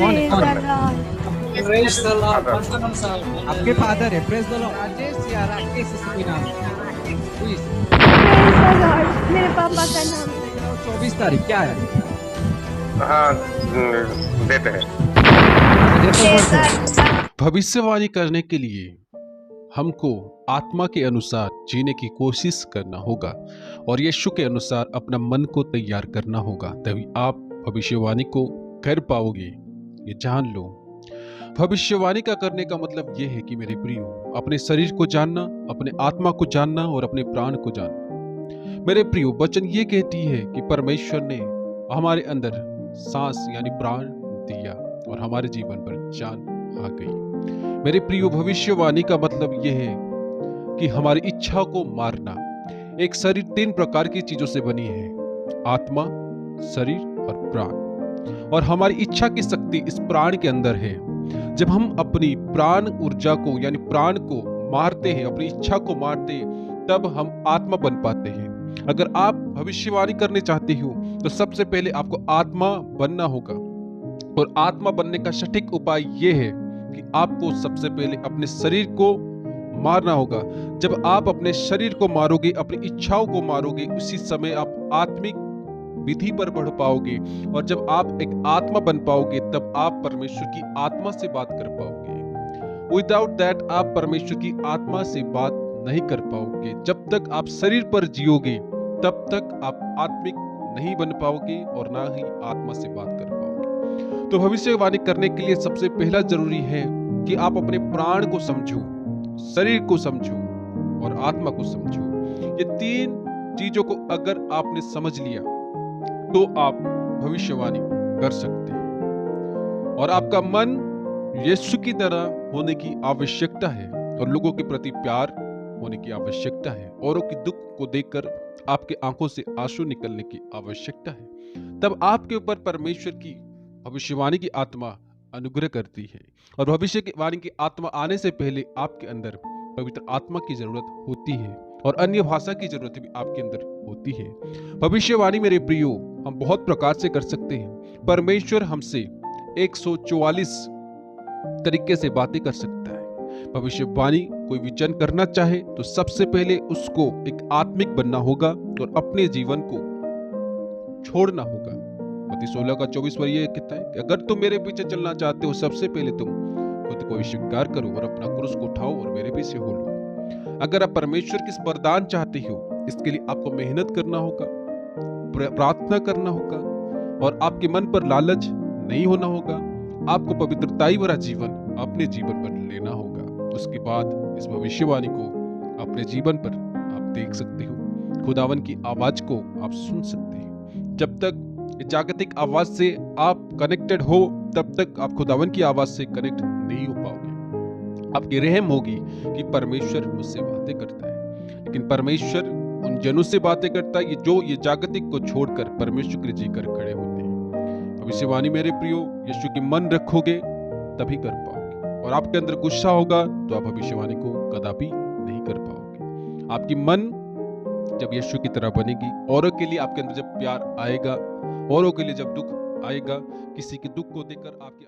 कौन है प्रेज कौन द है? Lord. Praise the Lord. Patanam sahib. आपके फादर है, प्रेज द लॉर्ड। राजेश या राकेश ऐसे कोई नाम है? प्लीज प्रेज द लॉर्ड, मेरे पापा का नाम है। 24 तारीख क्या है? हाँ, देते हैं। Praise the Lord. भविष्यवाणी करने के लिए हमको आत्मा के अनुसार जीने की कोशिश करना होगा और यीशु के अनुसार अपना मन को तैयार करना होगा, तभी आप भविष्यवाणी को कर पाओगे। ये जान लो, भविष्यवाणी का करने का मतलब यह है कि मेरे प्रियो, अपने शरीर को जानना, अपने आत्मा को जानना और अपने प्राण को जानना। मेरे प्रियो, वचन ये कहती है कि परमेश्वर ने हमारे अंदर सांस यानी प्राण दिया और हमारे जीवन पर जान आ गई। मेरे प्रियो, भविष्यवाणी का मतलब यह है कि हमारी इच्छा को मारना। एक शरीर 3 प्रकार की चीजों से बनी है, आत्मा, शरीर और प्राण, और हमारी इच्छा की शक्ति इस प्राण के अंदर है। जब हम अपनी प्राण ऊर्जा को यानी प्राण को मारते हैं, अपनी इच्छा को मारते हैं, तब हम आत्मा बन पाते हैं। अगर आप भविष्यवाणी करने चाहते हो तो सबसे पहले आपको आत्मा बनना होगा, और आत्मा बनने का सटीक उपाय यह है कि आपको सबसे पहले अपने शरीर को मारना होगा। जब आप अपने शरीर को मारोगे, अपनी इच्छाओं को मारोगे, उसी समय आप आत्मिक विधि पर बढ़ पाओगे, और जब आप एक आत्मा बन पाओगे तब आप परमेश्वर की आत्मा से बात कर पाओगे। विदाउट दैट आप परमेश्वर की आत्मा से बात नहीं कर पाओगे। जब तक आप शरीर पर जियोगे तब तक आप आत्मिक नहीं बन पाओगे और ना ही आत्मा से बात कर पाओगे। तो भविष्यवाणी करने के लिए सबसे पहला जरूरी है कि आप अपने प्राण को समझो, शरीर को समझो और आत्मा को समझो। ये 3 चीजों को अगर आपने समझ लिया तो आप भविष्यवाणी कर सकते हैं। और आपका मन यीशु की तरह होने की आवश्यकता है, और लोगों के प्रति प्यार होने की आवश्यकता है। औरों की दुख को देखकर आपके आंखों से आंसू निकलने की आवश्यकता है। तब आपके ऊपर परमेश्वर की भविष्यवाणी की आत्मा अनुग्रह करती है। और भविष्यवाणी की आत्मा आने से पहले आपके अंदर पवित्र आत्मा की जरूरत होती है, और अन्य भाषा की जरूरत भी आपके अंदर होती है। भविष्यवाणी मेरे प्रियो, हम बहुत प्रकार से कर सकते हैं। परमेश्वर हमसे 144 तरीके से बातें कर सकता है। भविष्यवाणी कोई विचन करना चाहे तो सबसे पहले उसको एक आत्मिक बनना होगा और अपने जीवन को छोड़ना होगा। मत्ती 16 का 24 पर यह कहता है कि अगर तुम मेरे पीछे चलना चाहते हो, सबसे पहले तुम खुद को स्वीकार करो और अपना क्रूस को उठाओ और मेरे पीछे हो लो। अगर आप परमेश्वर की वरदान चाहते हो, इसके लिए आपको मेहनत करना होगा, प्रार्थना करना होगा, और आपके मन पर लालच नहीं होना होगा। आपको पवित्रताई भरा जीवन अपने जीवन पर लेना होगा। उसके बाद इस भविष्यवाणी को अपने जीवन पर आप देख सकते हो। खुदावन की आवाज को आप सुन सकते हैं। जब तक जागतिक आवाज से आप कनेक्टेड हो, तब तक आप खुदावन की आवाज से कनेक्ट नहीं हो पाओगे। आपकी रहम होगी कि परमेश्वर मुझसे बातें करता है, लेकिन परमेश्वर उन जनों से बातें करता है जो ये जागतिक को छोड़कर परमेश्वर के जीकर खड़े होते हैं। भविष्यवाणी मेरे प्रियो, यीशु की मन रखोगे तभी कर पाओगे, और आपके अंदर गुस्सा होगा तो आप भविष्यवाणी को कदापि नहीं कर पाओगे। आपकी मन जब यीशु की तरह बनेगी, औरों के लिए आपके अंदर जब प्यार आएगा, औरों के लिए जब दुख आएगा, किसी के दुख को देखकर आपकी